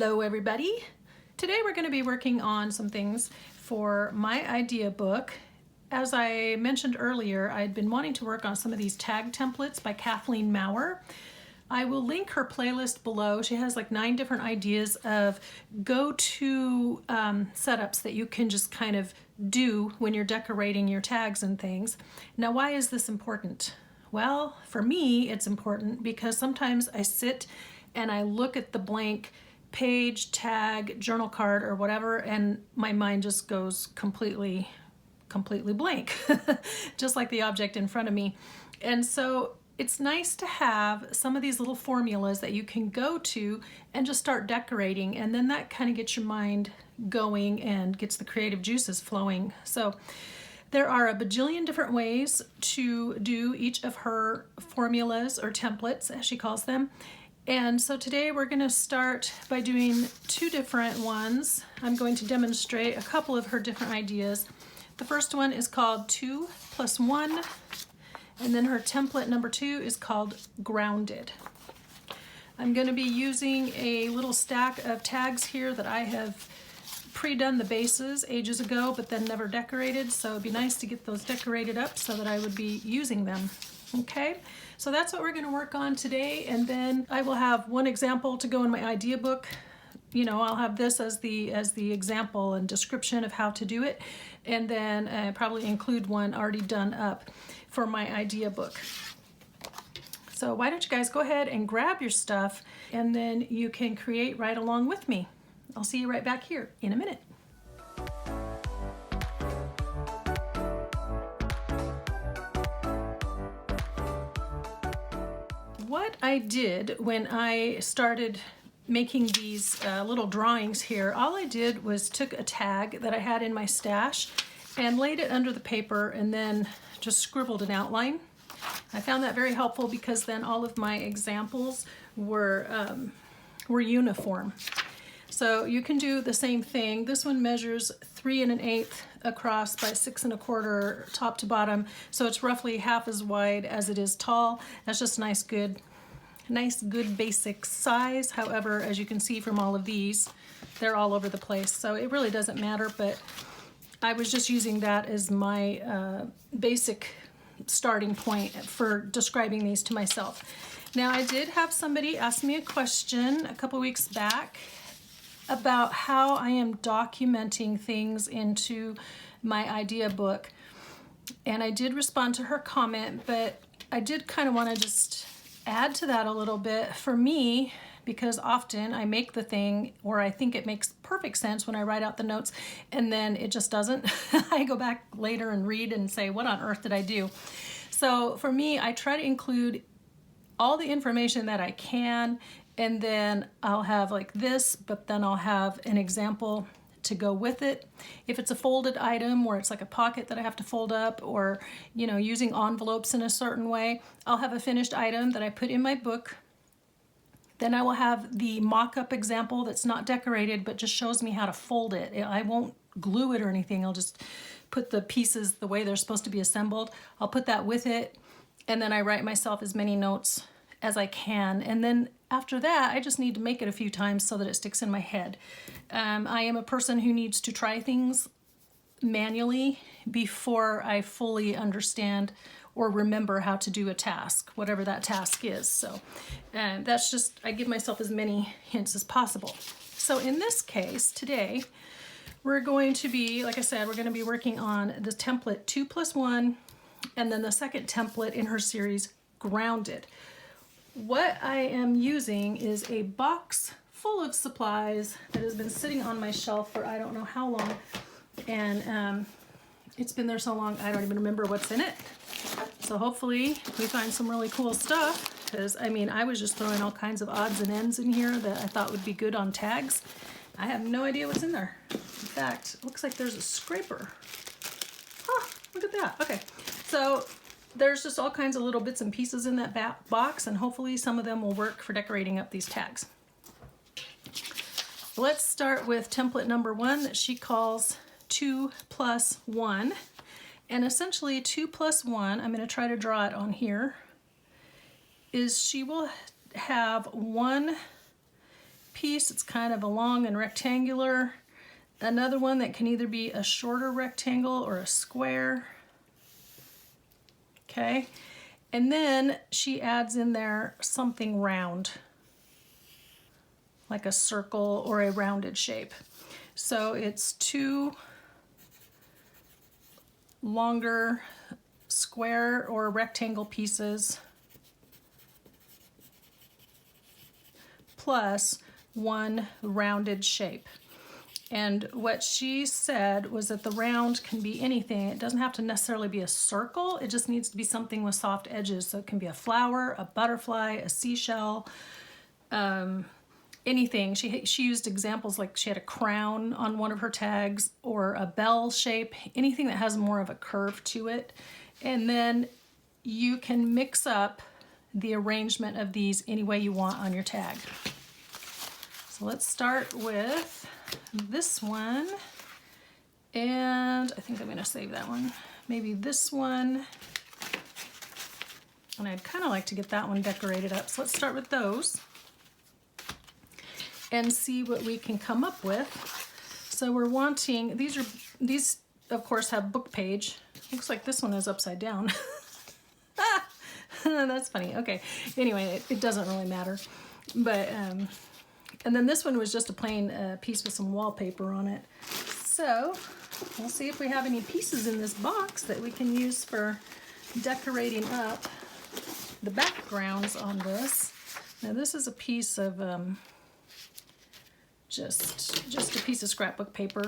Hello everybody! Today we're going to be working on some things for my idea book. As I mentioned earlier, I'd been wanting to work on some of these tag templates by Kathleen Mower. I will link her playlist below. She has like 9 different ideas of go-to setups that you can just kind of do when you're decorating your tags and things. Now, why is this important? Well, for me, it's important because sometimes I sit and I look at the blank page, tag, journal card, or whatever, and my mind just goes completely blank, just like the object in front of me. And so it's nice to have some of these little formulas that you can go to and just start decorating, and then that kind of gets your mind going and gets the creative juices flowing. So there are a bajillion different ways to do each of her formulas or templates, as she calls them. And so today we're going to start by doing 2 different ones. I'm going to demonstrate a couple of her different ideas. The first one is called 2 plus 1, and then her template number 2 is called Grounded. I'm going to be using a little stack of tags here that I have pre-done the bases ages ago, but then never decorated, so it'd be nice to get those decorated up so that I would be using them. Okay, so that's what we're going to work on today, and then I will have one example to go in my idea book. You know, I'll have this as the example and description of how to do it, and then probably include one already done up for my idea book. So why don't you guys go ahead and grab your stuff, and then you can create right along with me. I'll see you right back here in a minute. What I did when I started making these little drawings here, all I did was took a tag that I had in my stash and laid it under the paper and then just scribbled an outline. I found that very helpful because then all of my examples were uniform. So you can do the same thing. This one measures 3 1/8 across by 6 1/4 top to bottom, so it's roughly half as wide as it is tall. That's just nice good basic size. However, as you can see from all of these, they're all over the place, so it really doesn't matter, but I was just using that as my basic starting point for describing these to myself. Now, I did have somebody ask me a question a couple weeks back about how I am documenting things into my idea book, and I did respond to her comment, but I did kind of want to just add to that a little bit for me, because often I make the thing, or I think it makes perfect sense when I write out the notes, and then it just doesn't. I go back later and read and say, what on earth did I do? So for me, I try to include all the information that I can, and then I'll have like this, but then I'll have an example to go with it. If it's a folded item where it's like a pocket that I have to fold up, or, you know, using envelopes in a certain way, I'll have a finished item that I put in my book. Then I will have the mock-up example that's not decorated but just shows me how to fold it. I won't glue it or anything. I'll just put the pieces the way they're supposed to be assembled. I'll put that with it, and then I write myself as many notes as I can, and then after that I just need to make it a few times so that it sticks in my head. I am a person who needs to try things manually before I fully understand or remember how to do a task, whatever that task is. So that's just, I give myself as many hints as possible. So in this case today, we're going to be, like I said, we're going to be working on the template 2 plus 1, and then the second template in her series, Grounded. What I am using is a box full of supplies that has been sitting on my shelf for I don't know how long, and it's been there so long I don't even remember what's in it. So hopefully we find some really cool stuff, because I mean, I was just throwing all kinds of odds and ends in here that I thought would be good on tags. I have no idea what's in there. In fact, it looks like there's a scraper. Huh, look at that. Okay, so there's just all kinds of little bits and pieces in that box, and hopefully some of them will work for decorating up these tags. Let's start with template number 1 that she calls 2 plus 1. And essentially 2 plus 1, I'm going to try to draw it on here, is she will have one piece. It's kind of a long and rectangular. Another one that can either be a shorter rectangle or a square. Okay, and then she adds in there something round, like a circle or a rounded shape. So it's two longer square or rectangle pieces plus one rounded shape. And what she said was that the round can be anything. It doesn't have to necessarily be a circle. It just needs to be something with soft edges. So it can be a flower, a butterfly, a seashell, anything. She used examples like she had a crown on one of her tags or a bell shape, anything that has more of a curve to it. And then you can mix up the arrangement of these any way you want on your tag. So let's start with this one, and I think I'm going to save that one. Maybe this one, and I'd kind of like to get that one decorated up. So let's start with those and see what we can come up with. So we're wanting, these of course have book page. Looks like this one is upside down. That's funny. Okay, anyway, it doesn't really matter. But and then this one was just a plain piece with some wallpaper on it. So we'll see if we have any pieces in this box that we can use for decorating up the backgrounds on this. Now this is a piece of just a piece of scrapbook paper,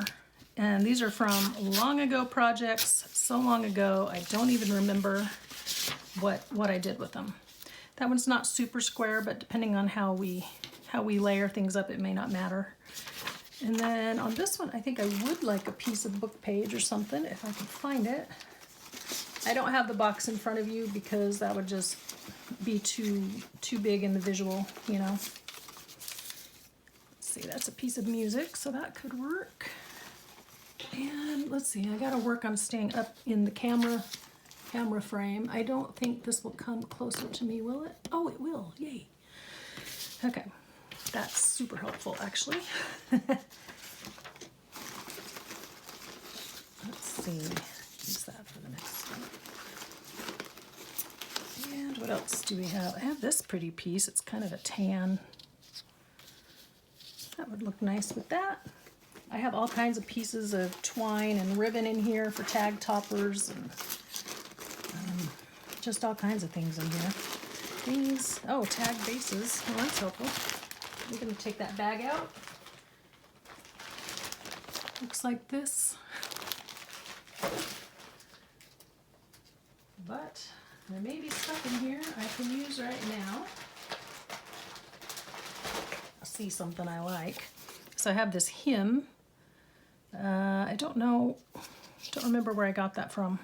and these are from long ago projects, so long ago I don't even remember what I did with them. That one's not super square, but depending on how we layer things up, it may not matter. And then on this one, I think I would like a piece of book page or something if I can find it. I don't have the box in front of you because that would just be too big in the visual, you know. Let's see, that's a piece of music, so that could work. And let's see, I gotta work on staying up in the camera frame. I don't think this will come closer to me, will it? Oh, it will, yay. Okay. That's super helpful, actually. Let's see. Use that for the next one. And what else do we have? I have this pretty piece. It's kind of a tan. That would look nice with that. I have all kinds of pieces of twine and ribbon in here for tag toppers and just all kinds of things in here. Oh, tag bases. Well, that's helpful. I'm going to take that bag out. Looks like this. But there may be stuff in here I can use right now. I'll see something I like. So I have this hymn. I don't remember where I got that from.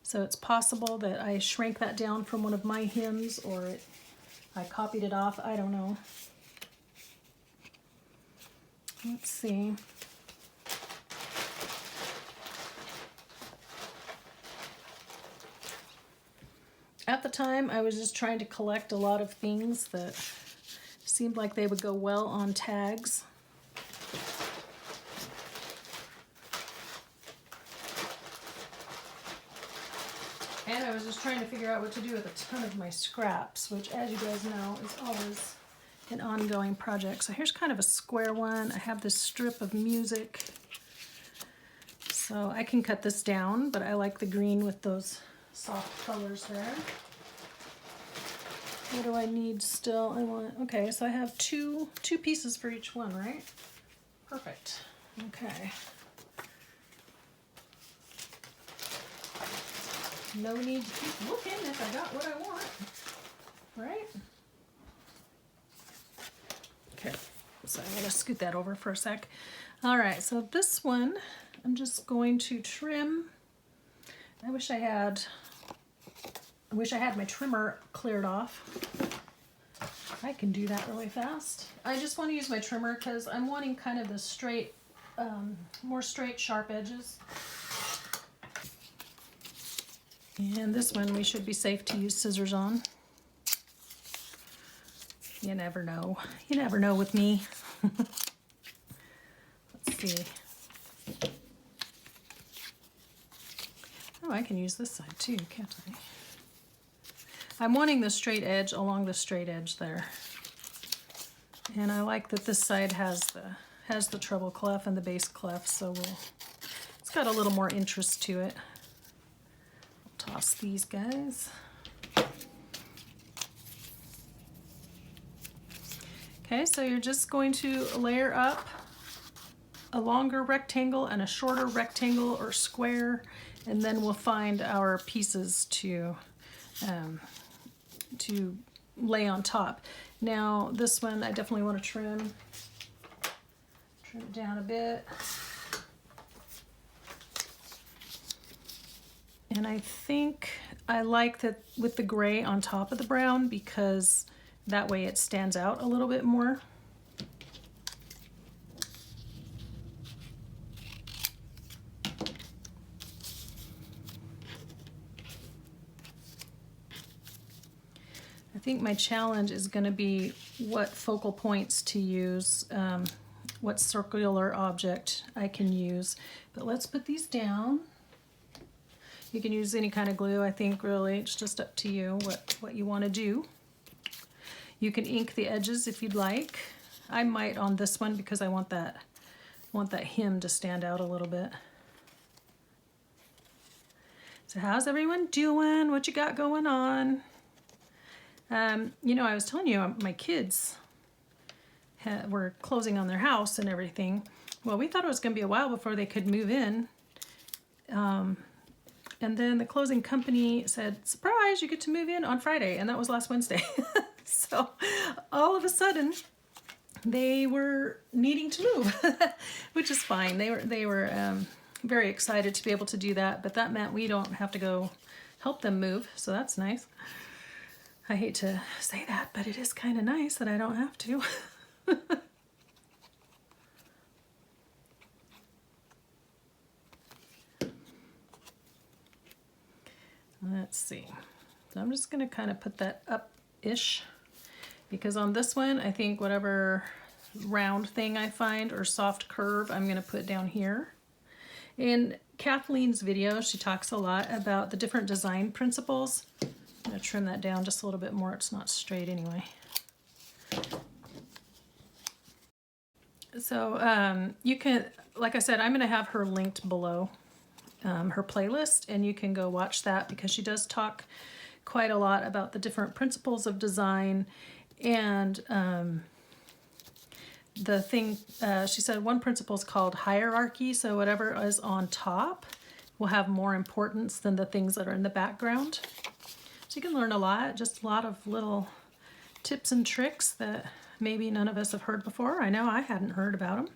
So it's possible that I shrank that down from one of my hymns, or I copied it off. I don't know. Let's see. At the time, I was just trying to collect a lot of things that seemed like they would go well on tags. And I was just trying to figure out what to do with a ton of my scraps, which, as you guys know, is always an ongoing project. So here's kind of a square one. I have this strip of music. So I can cut this down, but I like the green with those soft colors there. What do I need still? Okay, so I have two pieces for each one, right? Perfect. Okay. No need to keep looking if I got what I want, right? Okay, so I'm going to scoot that over for a sec. All right, so this one, I'm just going to trim. I wish I had my trimmer cleared off. I can do that really fast. I just want to use my trimmer because I'm wanting kind of the straight, more straight, sharp edges. And this one we should be safe to use scissors on. You never know. You never know with me. Let's see. Oh, I can use this side too, can't I? I'm wanting the straight edge along the straight edge there. And I like that this side has the treble clef and the bass clef, so it's got a little more interest to it. I'll toss these guys. Okay, so you're just going to layer up a longer rectangle and a shorter rectangle or square, and then we'll find our pieces to lay on top. Now this one I definitely want to trim it down a bit. And I think I like that with the gray on top of the brown, because that way it stands out a little bit more. I think my challenge is going to be what focal points to use, what circular object I can use. But let's put these down. You can use any kind of glue, I think, really. It's just up to you what you want to do. You can ink the edges if you'd like. I might on this one because I want that hem to stand out a little bit. So how's everyone doing? What you got going on? You know, I was telling you my kids were closing on their house and everything. Well, we thought it was going to be a while before they could move in. And then the closing company said, surprise, you get to move in on Friday. And that was last Wednesday. So all of a sudden they were needing to move, which is fine. They were very excited to be able to do that, but that meant we don't have to go help them move. So that's nice. I hate to say that, but it is kind of nice that I don't have to. Let's see. So I'm just going to kind of put that up-ish, because on this one, I think whatever round thing I find or soft curve, I'm going to put down here. In Kathleen's video, she talks a lot about the different design principles. I'm going to trim that down just a little bit more. It's not straight anyway. So you can, like I said, I'm going to have her linked below, her playlist, and you can go watch that, because she does talk quite a lot about the different principles of design. And the thing, she said one principle is called hierarchy. So whatever is on top will have more importance than the things that are in the background. So you can learn a lot, just a lot of little tips and tricks that maybe none of us have heard before. I know I hadn't heard about them.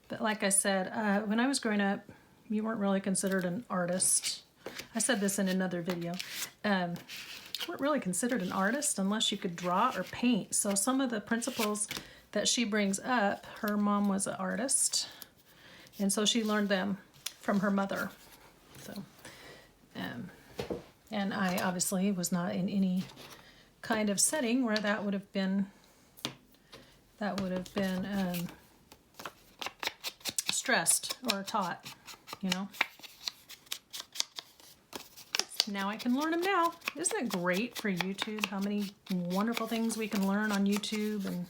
But like I said, when I was growing up, you weren't really considered an artist. I said this in another video. You weren't really considered an artist unless you could draw or paint. So some of the principles that she brings up, her mom was an artist, and so she learned them from her mother. So, and I obviously was not in any kind of setting where that would have been stressed or taught, you know. Now I can learn them now. Isn't it great for YouTube, how many wonderful things we can learn on YouTube, and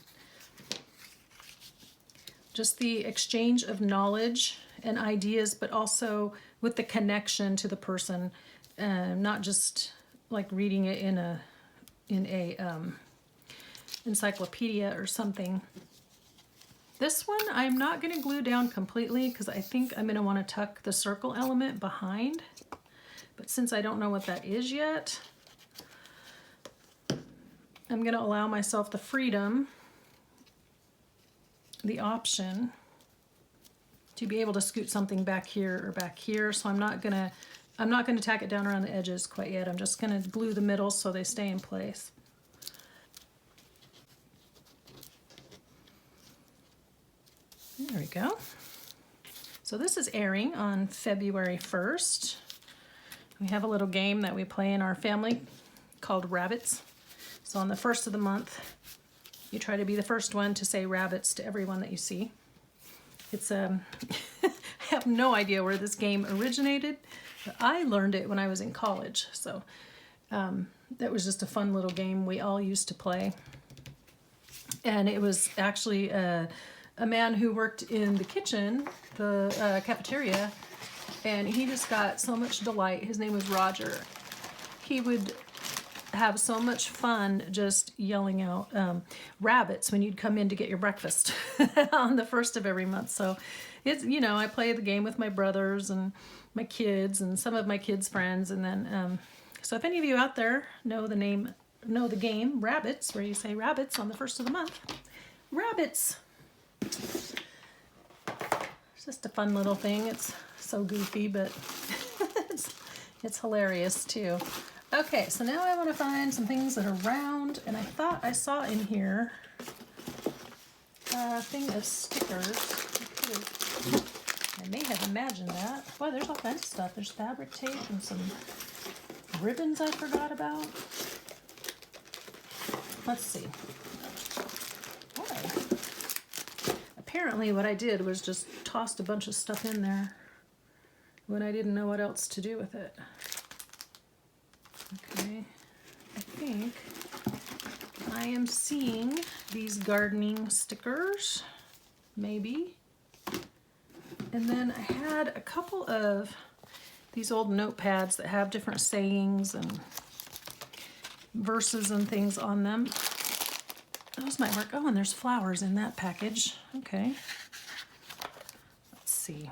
just the exchange of knowledge and ideas, but also with the connection to the person, not just like reading it in a encyclopedia or something. This one I'm not going to glue down completely, because I think I'm going to want to tuck the circle element behind. But since I don't know what that is yet, I'm going to allow myself the freedom, the option to be able to scoot something back here or back here. So I'm not going to tack it down around the edges quite yet. I'm just going to glue the middle so they stay in place. There we go. So this is airing on February 1st. We have a little game that we play in our family called Rabbits. So on the 1st of the month, you try to be the first one to say rabbits to everyone that you see. It's I have no idea where this game originated, but I learned it when I was in college. So that was just a fun little game we all used to play. And it was actually a man who worked in the kitchen, the cafeteria, and he just got so much delight. His name was Roger. He would have so much fun just yelling out rabbits when you'd come in to get your breakfast on the first of every month. So it's, you know, I play the game with my brothers and my kids and some of my kids' friends. And then, so if any of you out there know the game Rabbits, where you say rabbits on the first of the month, rabbits. It's just a fun little thing. It's so goofy, but it's hilarious too. Okay, so now I want to find some things that are round, and I thought I saw in here a thing of stickers. I may have imagined that. Boy, there's all kinds of stuff. There's fabric tape and some ribbons I forgot about. Let's see. Boy. Apparently what I did was just tossed a bunch of stuff in there when I didn't know what else to do with it. Okay, I think I am seeing these gardening stickers, maybe. And then I had a couple of these old notepads that have different sayings and verses and things on them. Those might work. Oh, and there's flowers in that package. Okay. Let's see.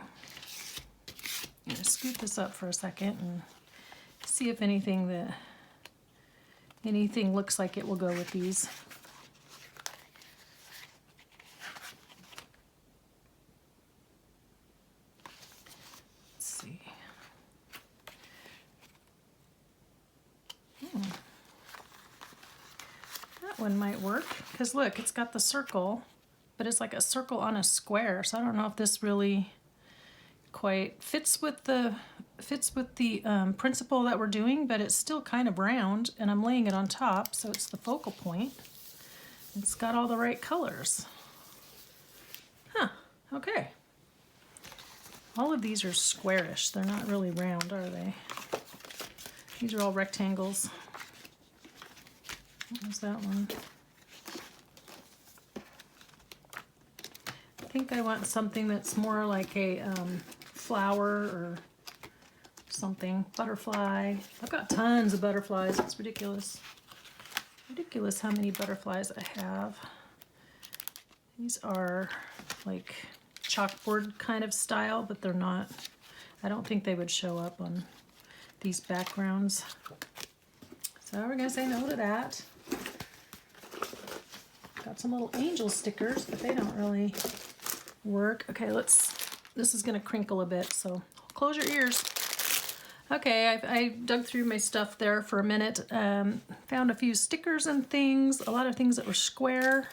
I'm gonna scoop this up for a second and see if anything looks like it will go with these. Let's see. That one might work, because look, it's got the circle, but it's like a circle on a square, so I don't know if this really quite fits with the principle that we're doing, but it's still kind of round, and I'm laying it on top, so it's the focal point. It's got all the right colors. Huh, okay. All of these are squarish. They're not really round, are they? These are all rectangles. What was that one? I think I want something that's more like a flower or something. Butterfly. I've got tons of butterflies. It's ridiculous. Ridiculous how many butterflies I have. These are like chalkboard kind of style, but they're not. I don't think they would show up on these backgrounds. So we're gonna say no to that. Got some little angel stickers, but they don't really work. Okay, this is gonna crinkle a bit, so close your ears. Okay, I dug through my stuff there for a minute. Found a few stickers and things, a lot of things that were square,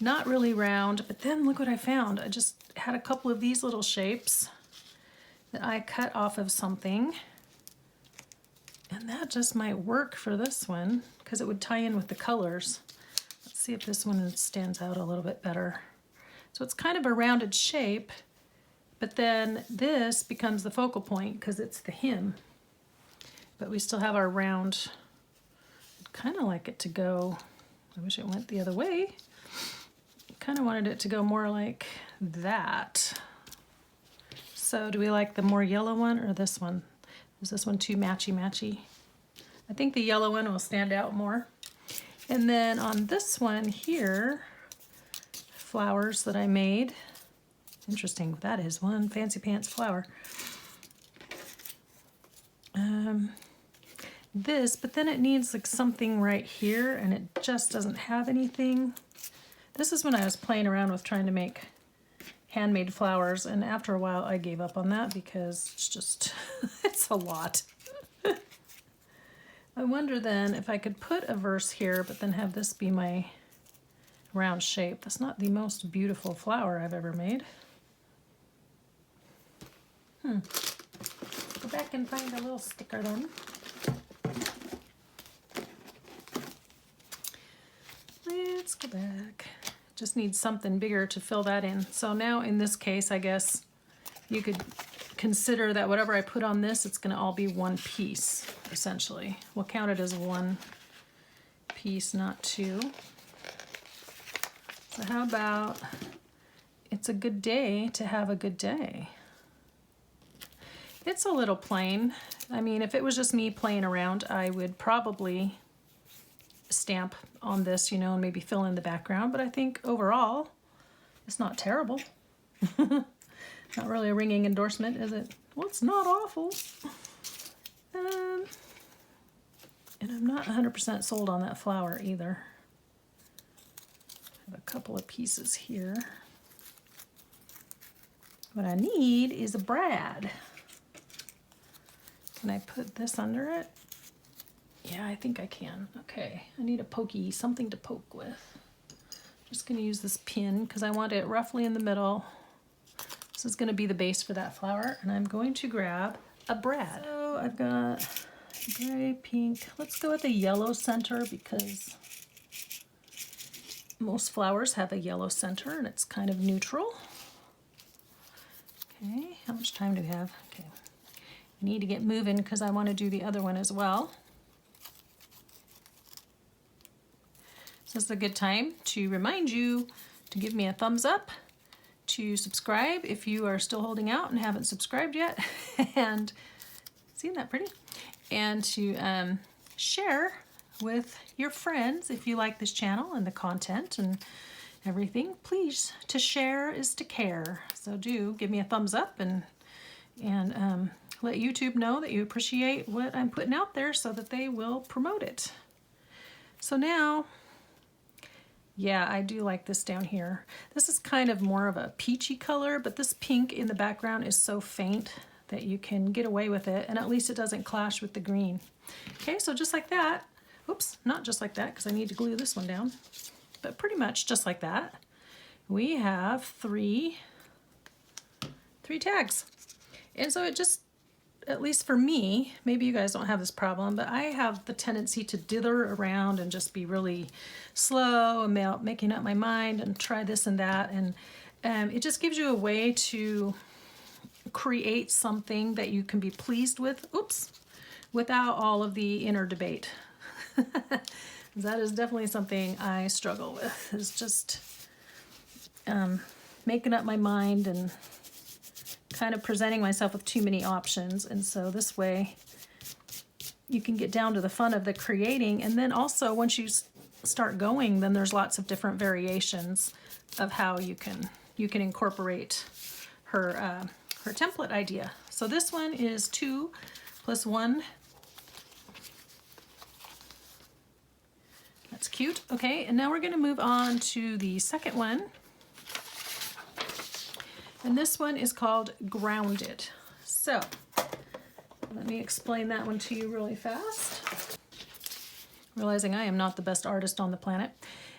not really round, but then look what I found. I just had a couple of these little shapes that I cut off of something. And that just might work for this one, because it would tie in with the colors. Let's see if this one stands out a little bit better. So it's kind of a rounded shape, but then this becomes the focal point because it's the hem. But we still have our round. I'd kind of like it to go, I wish it went the other way. Kind of wanted it to go more like that. So do we like the more yellow one or this one? Is this one too matchy-matchy? I think the yellow one will stand out more. And then on this one here, flowers that I made. Interesting, that is one fancy pants flower. But then it needs like something right here, and it just doesn't have anything. This is when I was playing around with trying to make handmade flowers, and after a while I gave up on that because it's just, it's a lot. I wonder then if I could put a verse here, but then have this be my round shape. That's not the most beautiful flower I've ever made. Go back and find a little sticker then. Let's go back. Just need something bigger to fill that in. So now in this case, I guess you could consider that whatever I put on this, it's going to all be one piece, essentially. We'll count it as one piece, not two. So how about, it's a good day to have a good day. It's a little plain. I mean, if it was just me playing around, I would probably stamp on this, you know, and maybe fill in the background, but I think overall, it's not terrible. Not really a ringing endorsement, is it? Well, it's not awful. And I'm not 100% sold on that flower either. I have a couple of pieces here. What I need is a brad. Can I put this under it? Yeah, I think I can. Okay, I need a pokey, something to poke with. Just gonna use this pin because I want it roughly in the middle. This is gonna be the base for that flower, and I'm going to grab a brad. So I've got gray, pink. Let's go with a yellow center because most flowers have a yellow center and it's kind of neutral. Okay, how much time do we have? Okay, I need to get moving because I want to do the other one as well. So this is a good time to remind you to give me a thumbs up, to subscribe if you are still holding out and haven't subscribed yet, and isn't that pretty? And to share with your friends if you like this channel and the content and everything. Please, to share is to care. So do give me a thumbs up and let YouTube know that you appreciate what I'm putting out there so that they will promote it. So now, yeah, I do like this down here. This is kind of more of a peachy color, but this pink in the background is so faint that you can get away with it, and at least it doesn't clash with the green. Okay, so just like that. Oops, not just like that because I need to glue this one down, but pretty much just like that. We have three tags. And so it just, at least for me, maybe you guys don't have this problem, but I have the tendency to dither around and just be really slow and making up my mind and try this and that. And it just gives you a way to create something that you can be pleased with, oops, without all of the inner debate. That is definitely something I struggle with, is just making up my mind and kind of presenting myself with too many options. And so this way you can get down to the fun of the creating, and then also once you start going, then there's lots of different variations of how you can incorporate her template idea. So this one is 2 + 1. That's cute. Okay, and now we're going to move on to the second one. And this one is called Grounded. So let me explain that one to you really fast. Realizing I am not the best artist on the planet.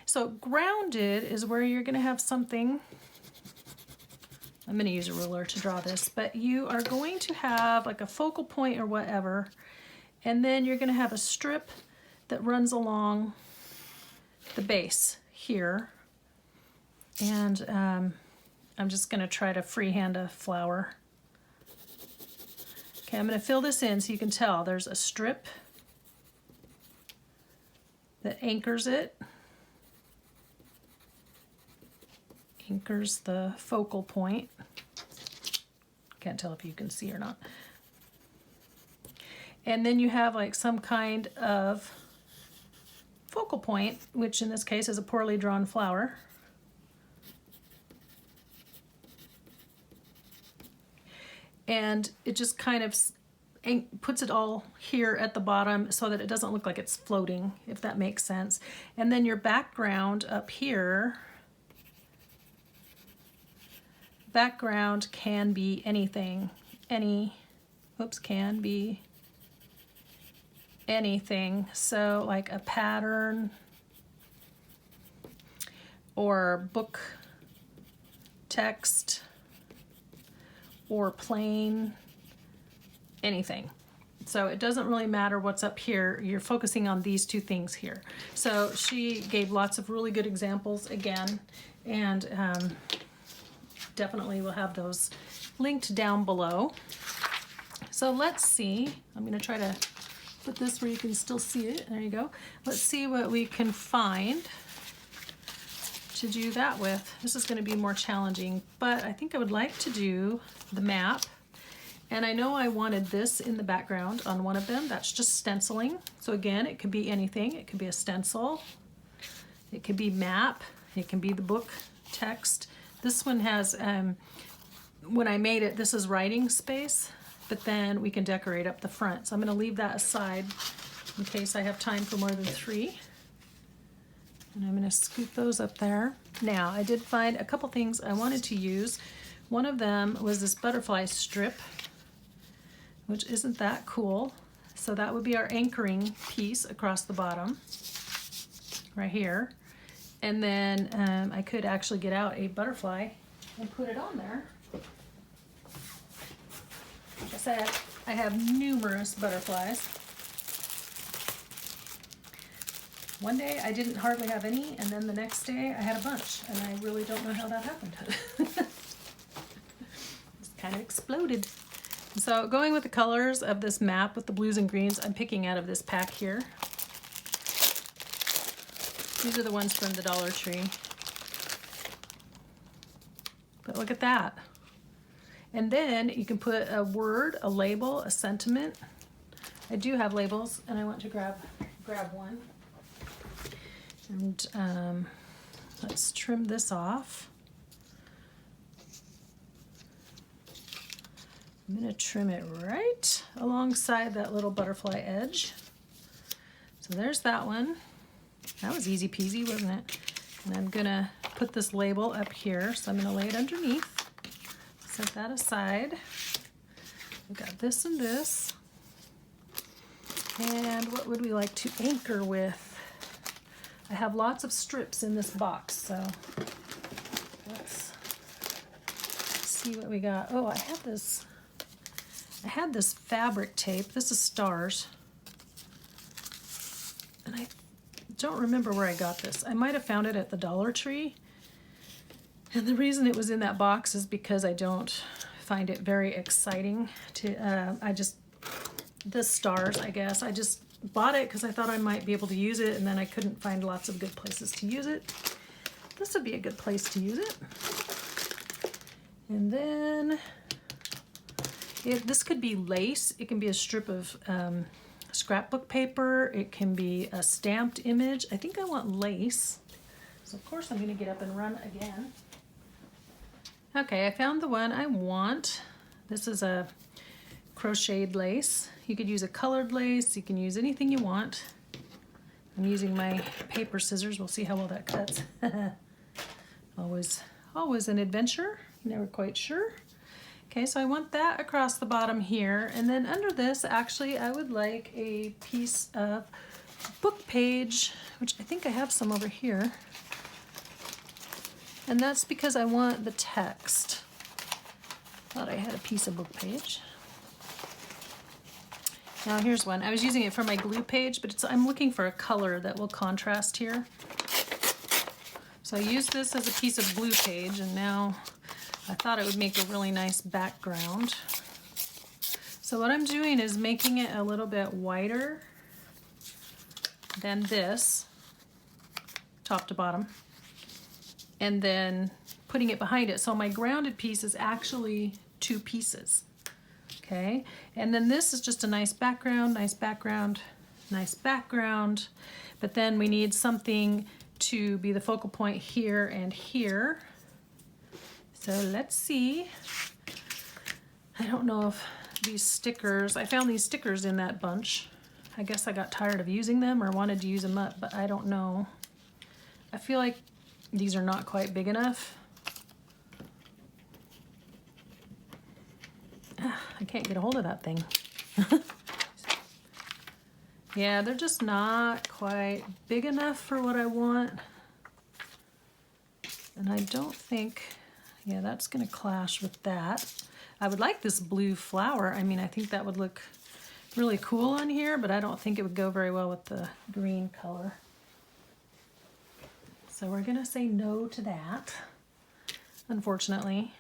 So grounded is where you're going to have something. I'm going to use a ruler to draw this, but you are going to have like a focal point or whatever, and then you're going to have a strip that runs along the base here, and I'm just going to try to freehand a flower. Okay, I'm going to fill this in so you can tell there's a strip that anchors it, anchors the focal point. Can't tell if you can see or not. And then you have like some kind of focal point, which in this case is a poorly drawn flower. And it just kind of puts it all here at the bottom so that it doesn't look like it's floating, if that makes sense. And then your background up here, background can be anything, can be anything. So like a pattern or book text or plain, anything. So it doesn't really matter what's up here. You're focusing on these two things here. So she gave lots of really good examples again, and definitely will have those linked down below. So let's see. I'm going to try to put this where you can still see it. There you go. Let's see what we can find to do that with. This is going to be more challenging, but I think I would like to do the map. And I know I wanted this in the background on one of them. That's just stenciling. So again, it could be anything. It could be a stencil. It could be map. It can be the book text. This one has, when I made it, this is writing space, but then we can decorate up the front. So I'm going to leave that aside in case I have time for more than 3. And I'm going to scoop those up there. Now, I did find a couple things I wanted to use. One of them was this butterfly strip, which isn't that cool. So that would be our anchoring piece across the bottom, right here. And then I could actually get out a butterfly and put it on there. Like I said, I have numerous butterflies. One day I didn't hardly have any, and then the next day I had a bunch, and I really don't know how that happened. Just kind of exploded. So going with the colors of this map with the blues and greens, I'm picking out of this pack here. These are the ones from the Dollar Tree. But look at that. And then you can put a word, a label, a sentiment. I do have labels, and I want to grab one. And let's trim this off. I'm going to trim it right alongside that little butterfly edge. So there's that one. That was easy peasy, wasn't it? And I'm going to put this label up here. So I'm going to lay it underneath. Set that aside. We've got this and this. And what would we like to anchor with? I have lots of strips in this box, so let's see what we got. Oh, I had this fabric tape. This is stars. And I don't remember where I got this. I might have found it at the Dollar Tree. And the reason it was in that box is because I don't find it very exciting to, the stars, I guess. I just bought it because I thought I might be able to use it, and then I couldn't find lots of good places to use it. This would be a good place to use it. And then this could be lace. It can be a strip of scrapbook paper. It can be a stamped image. I think I want lace. So of course I'm going to get up and run again. Okay, I found the one I want. This is a crocheted lace. You could use a colored lace. You can use anything you want. I'm using my paper scissors. We'll see how well that cuts. Always an adventure. Never quite sure. Okay, so I want that across the bottom here. And then under this, actually, I would like a piece of book page, which I think I have some over here. And that's because I want the text. Thought I had a piece of book page. Now here's one. I was using it for my glue page, but I'm looking for a color that will contrast here. So I used this as a piece of glue page, and now I thought it would make a really nice background. So what I'm doing is making it a little bit wider than this, top to bottom, and then putting it behind it. So my grounded piece is actually 2 pieces. Okay, and then this is just a nice background, nice background, nice background. But then we need something to be the focal point here and here. So let's see. I don't know if these stickers, I found these stickers in that bunch. I guess I got tired of using them or wanted to use them up, but I don't know. I feel like these are not quite big enough. I can't get a hold of that thing. Yeah, they're just not quite big enough for what I want. And I don't think, yeah, that's gonna clash with that. I would like this blue flower. I mean, I think that would look really cool on here, but I don't think it would go very well with the green color. So we're gonna say no to that, unfortunately.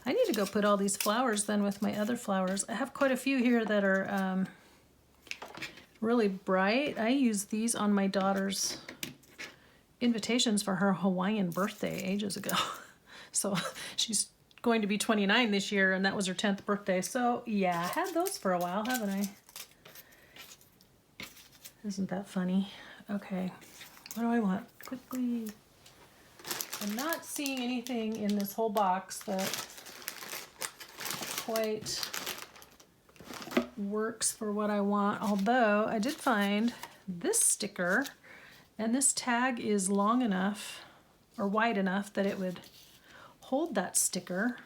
I need to go put all these flowers then with my other flowers. I have quite a few here that are really bright. I used these on my daughter's invitations for her Hawaiian birthday ages ago. So she's going to be 29 this year, and that was her 10th birthday. So yeah, I had those for a while, haven't I? Isn't that funny? Okay, what do I want? Quickly. I'm not seeing anything in this whole box that quite works for what I want, although I did find this sticker, and this tag is long enough or wide enough that it would hold that sticker.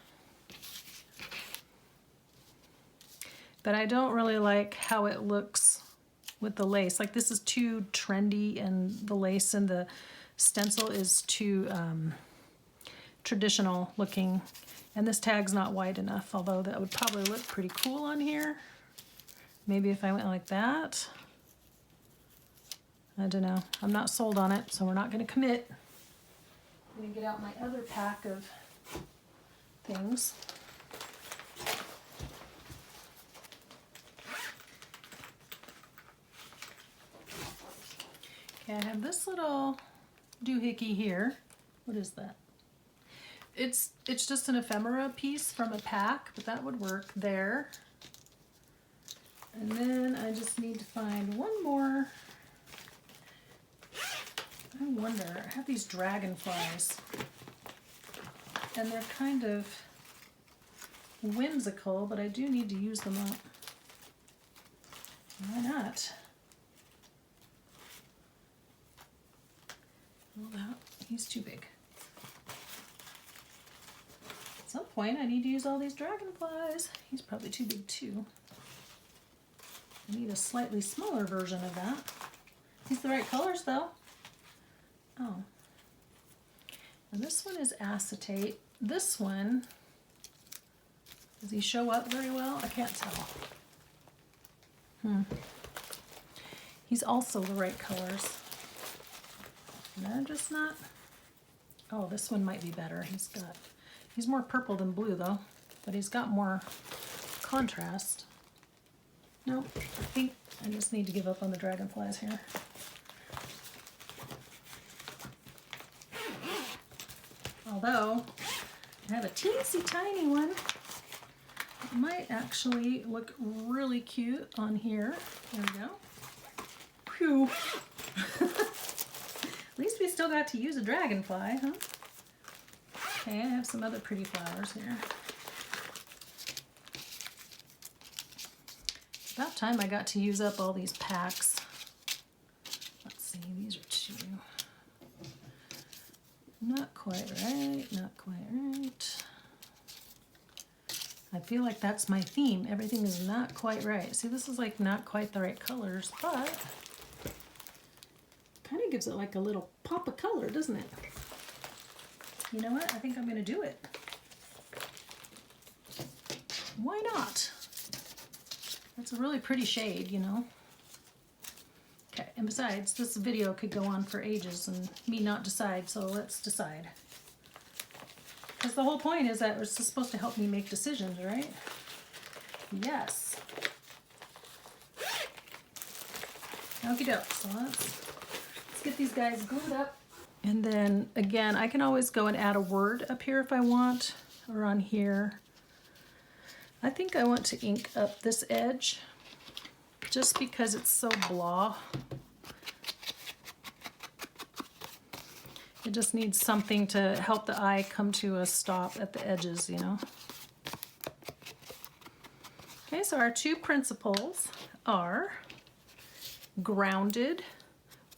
But I don't really like how it looks with the lace. Like, this is too trendy, and the lace and the stencil is too traditional looking, and this tag's not wide enough, although that would probably look pretty cool on here. Maybe if I went like that. I don't know. I'm not sold on it, so we're not going to commit. I'm going to get out my other pack of things. Okay, I have this little doohickey here. What is that? It's just an ephemera piece from a pack, but that would work there. And then I just need to find one more. I wonder, I have these dragonflies, and they're kind of whimsical, but I do need to use them up. Why not? Well, he's too big. At some point I need to use all these dragonflies. He's probably too big too. I need a slightly smaller version of that. He's the right colors though. Oh. And this one is acetate. This one, does he show up very well? I can't tell. He's also the right colors. And I'm just not. Oh, this one might be better. He's more purple than blue though, but he's got more contrast. Nope, I think I just need to give up on the dragonflies here. Although I have a teensy tiny one. It might actually look really cute on here. There we go. Phew. At least we still got to use a dragonfly, huh? Okay, I have some other pretty flowers here. It's about time I got to use up all these packs. Let's see, these are two. Not quite right, not quite right. I feel like that's my theme. Everything is not quite right. See, this is like not quite the right colors, but kind of gives it like a little pop of color, doesn't it? You know what? I think I'm going to do it. Why not? That's a really pretty shade, you know. Okay, and besides, this video could go on for ages and me not decide, so let's decide. Because the whole point is that it's supposed to help me make decisions, right? Yes. Okie doke, so let's get these guys glued up. And then again, I can always go and add a word up here if I want, or on here. I think I want to ink up this edge just because it's so blah. It just needs something to help the eye come to a stop at the edges, you know. Okay, so our two principles are grounded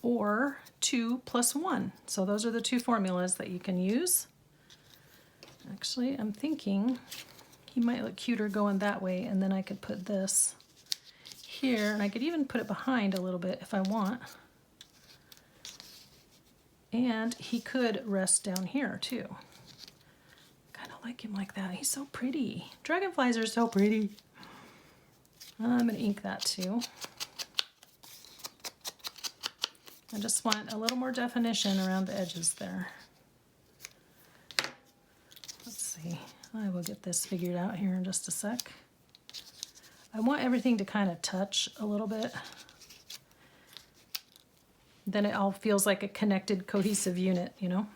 or 2 + 1. So those are the two formulas that you can use. Actually, I'm thinking he might look cuter going that way, and then I could put this here, and I could even put it behind a little bit if I want. And he could rest down here too. Kind of like him like that. He's so pretty. Dragonflies are so pretty. I'm going to ink that too. I just want a little more definition around the edges there. Let's see. I will get this figured out here in just a sec. I want everything to kind of touch a little bit. Then it all feels like a connected, cohesive unit, you know?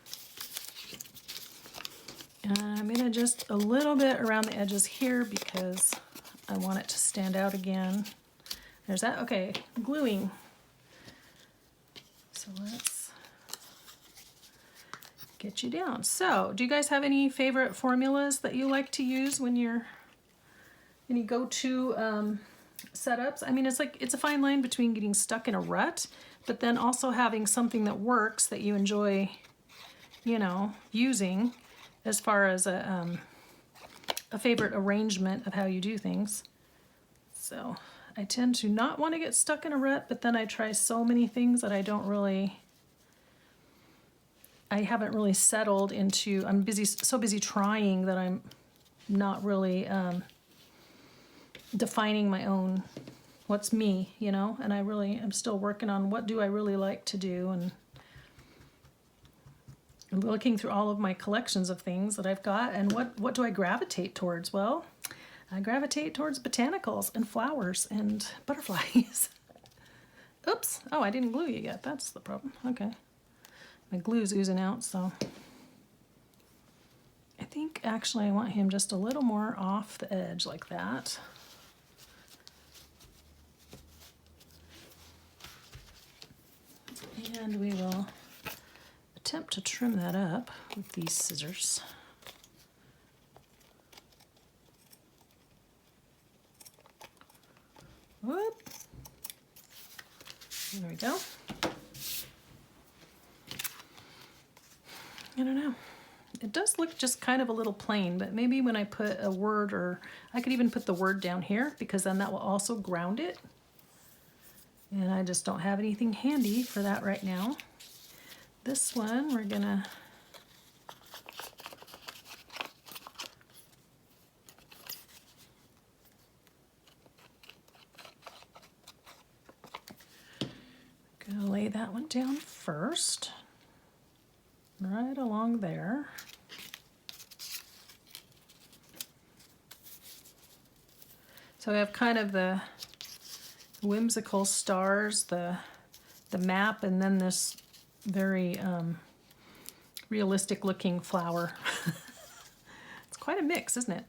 And I'm going to just a little bit around the edges here because I want it to stand out again. There's that. Okay, gluing. So let's get you down. So, do you guys have any favorite formulas that you like to use when you're any go-to setups? I mean, it's a fine line between getting stuck in a rut, but then also having something that works that you enjoy, you know, using as far as a favorite arrangement of how you do things. So I tend to not want to get stuck in a rut, but then I try so many things that I haven't really settled into. I'm so busy trying that I'm not really defining my own, what's me, you know? And I'm still working on what do I really like to do, and I'm looking through all of my collections of things that I've got, and what do I gravitate towards? Well, I gravitate towards botanicals and flowers and butterflies. Oops. Oh, I didn't glue you yet. That's the problem. Okay. My glue's oozing out, so I think actually I want him just a little more off the edge like that. And we will attempt to trim that up with these scissors. Whoop. There we go. I don't know. It does look just kind of a little plain, but maybe when I put a word, or I could even put the word down here, because then that will also ground it. And I just don't have anything handy for that right now. This one, we're gonna lay that one down first, right along there. So we have kind of the whimsical stars, the map, and then this very realistic looking flower. It's quite a mix, isn't it?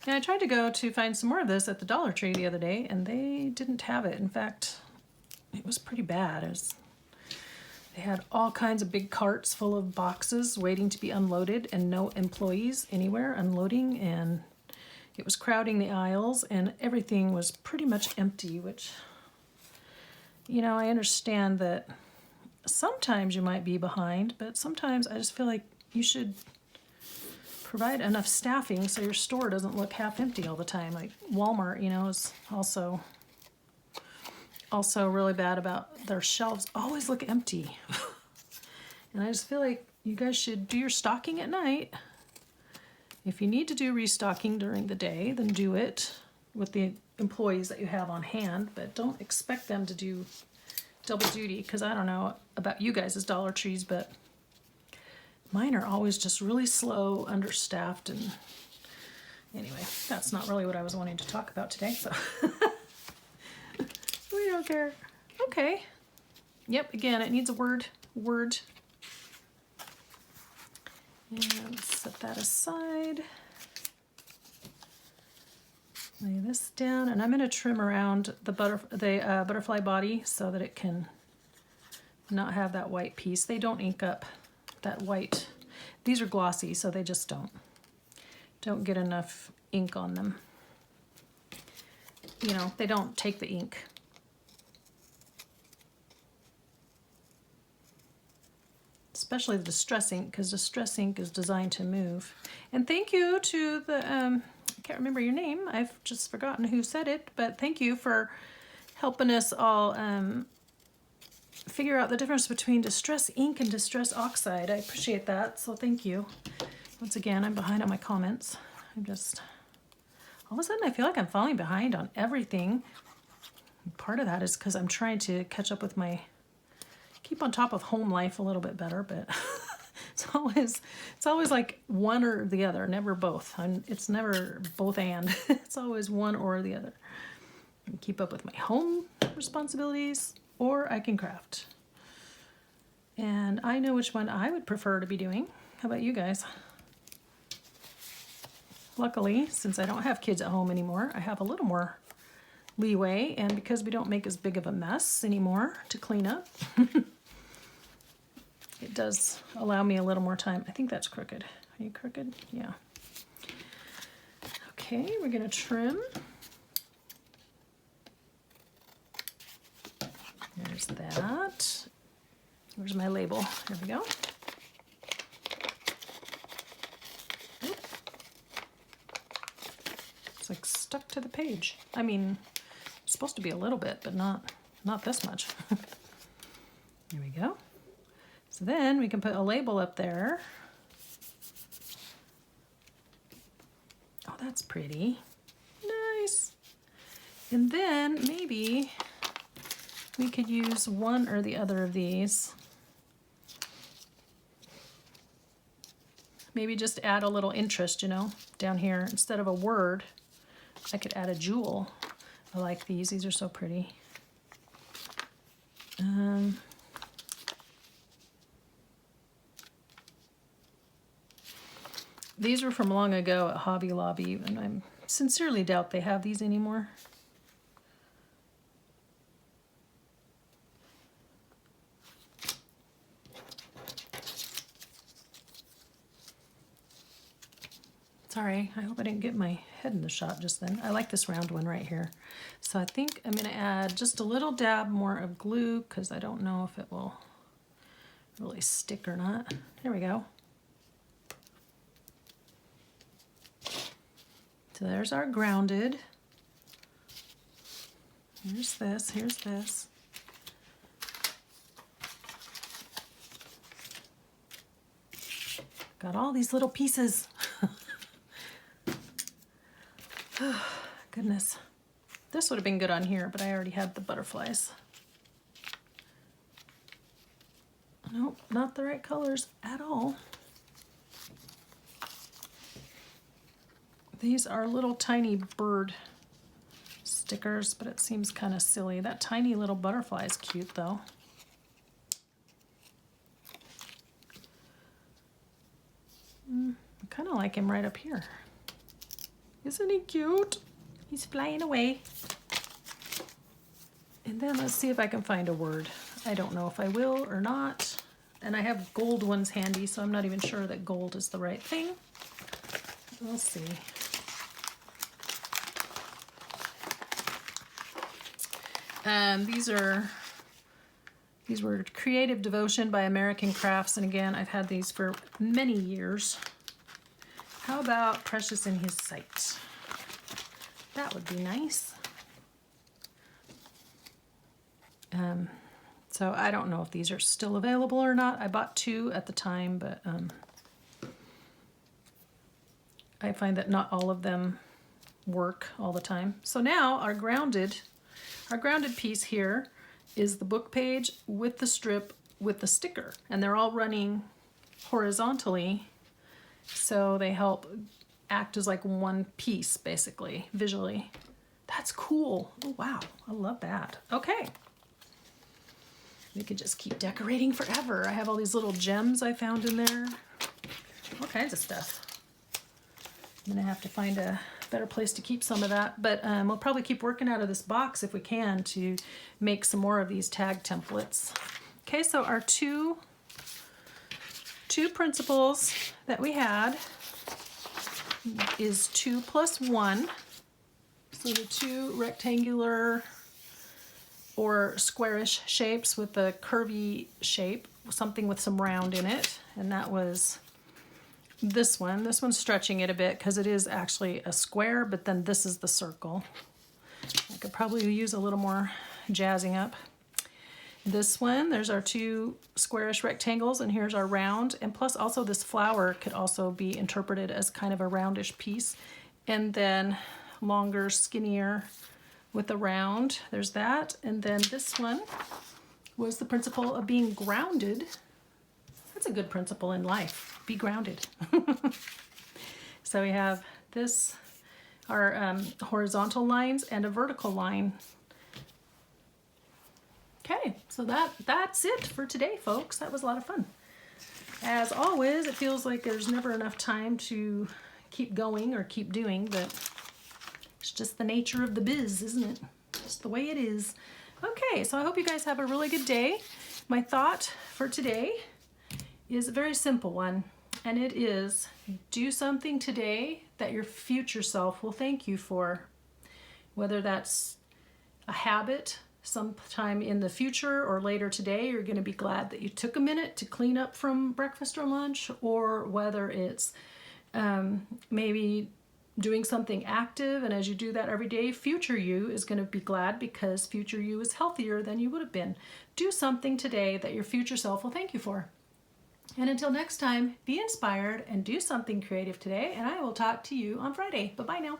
And I tried to go to find some more of this at the Dollar Tree the other day, and they didn't have it. In fact, it was pretty bad. They had all kinds of big carts full of boxes waiting to be unloaded, and no employees anywhere unloading, and it was crowding the aisles, and everything was pretty much empty, which, you know, I understand that sometimes you might be behind, but sometimes I just feel like you should provide enough staffing so your store doesn't look half empty all the time. Like Walmart, you know, is also really bad about their shelves always look empty. And I just feel like you guys should do your stocking at night. If you need to do restocking during the day, then do it with the employees that you have on hand, but don't expect them to do double duty, because I don't know about you guys as Dollar Trees, but mine are always just really slow, understaffed, and anyway, that's not really what I was wanting to talk about today, so we don't care. Okay. Yep, again, it needs a word. And set that aside. Lay this down, and I'm going to trim around the butterfly body so that it can not have that white piece. They don't ink up that white. These are glossy, so they just don't get enough ink on them. You know, they don't take the ink. Especially the distress ink, because distress ink is designed to move. And thank you to the, I can't remember your name, I've just forgotten who said it, but thank you for helping us all figure out the difference between distress ink and distress oxide. I appreciate that, so thank you. Once again, I'm behind on my comments. I'm just, all of a sudden I feel like I'm falling behind on everything. Part of that is because I'm trying to catch up with keep on top of home life a little bit better, but it's always like one or the other, never both. It's never both and. It's always one or the other. I can keep up with my home responsibilities, or I can craft. And I know which one I would prefer to be doing. How about you guys? Luckily, since I don't have kids at home anymore, I have a little more leeway, and because we don't make as big of a mess anymore to clean up, it does allow me a little more time. I think that's crooked. Are you crooked? Yeah. Okay, we're gonna trim. There's that. Where's my label? There we go. Oop. It's like stuck to the page. I mean, it's supposed to be a little bit, but not this much. There we go. So then we can put a label up there. Oh, that's pretty. Nice. And then maybe we could use one or the other of these. Maybe just add a little interest, you know, down here. Instead of a word, I could add a jewel. I like these. These are so pretty. These were from long ago at Hobby Lobby, and I sincerely doubt they have these anymore. Sorry, I hope I didn't get my head in the shot just then. I like this round one right here. So I think I'm going to add just a little dab more of glue because I don't know if it will really stick or not. There we go. So there's our grounded. Here's this, here's this. Got all these little pieces. Oh, goodness. This would have been good on here, but I already had the butterflies. Nope, not the right colors at all. These are little tiny bird stickers, but it seems kind of silly. That tiny little butterfly is cute though. I kind of like him right up here. Isn't he cute? He's flying away. And then let's see if I can find a word. I don't know if I will or not. And I have gold ones handy, so I'm not even sure that gold is the right thing. We'll see. These were Creative Devotion by American Crafts, and again, I've had these for many years. How about Precious in His Sight? That would be nice. So I don't know if these are still available or not. I bought two at the time, but I find that not all of them work all the time. So now our grounded piece here is the book page with the strip with the sticker, and they're all running horizontally, so they help act as like one piece basically visually. That's cool. Oh wow, I love that. Okay, we could just keep decorating forever. I have all these little gems I found in there, all kinds of stuff. I'm gonna have to find a better place to keep some of that, but we'll probably keep working out of this box if we can to make some more of these tag templates. Okay, so our two principles that we had is 2 plus 1. So the two rectangular or squarish shapes with a curvy shape, something with some round in it, and that was this one. This one's stretching it a bit because it is actually a square, but then this is the circle. I could probably use a little more jazzing up. This one, there's our two squarish rectangles, and here's our round. And plus also this flower could also be interpreted as kind of a roundish piece. And then longer, skinnier with a round. There's that. And then this one was the principle of being grounded. That's a good principle in life. Be grounded. So we have this, our horizontal lines and a vertical line. Okay, so that's it for today, folks. That was a lot of fun. As always, it feels like there's never enough time to keep going or keep doing, but it's just the nature of the biz, isn't it? Just the way it is. Okay, so I hope you guys have a really good day. My thought for today is a very simple one, and it is do something today that your future self will thank you for. Whether that's a habit, sometime in the future or later today, you're going to be glad that you took a minute to clean up from breakfast or lunch, or whether it's maybe doing something active, and as you do that every day, future you is going to be glad because future you is healthier than you would have been. Do something today that your future self will thank you for. And until next time, be inspired and do something creative today, and I will talk to you on Friday. Bye-bye now.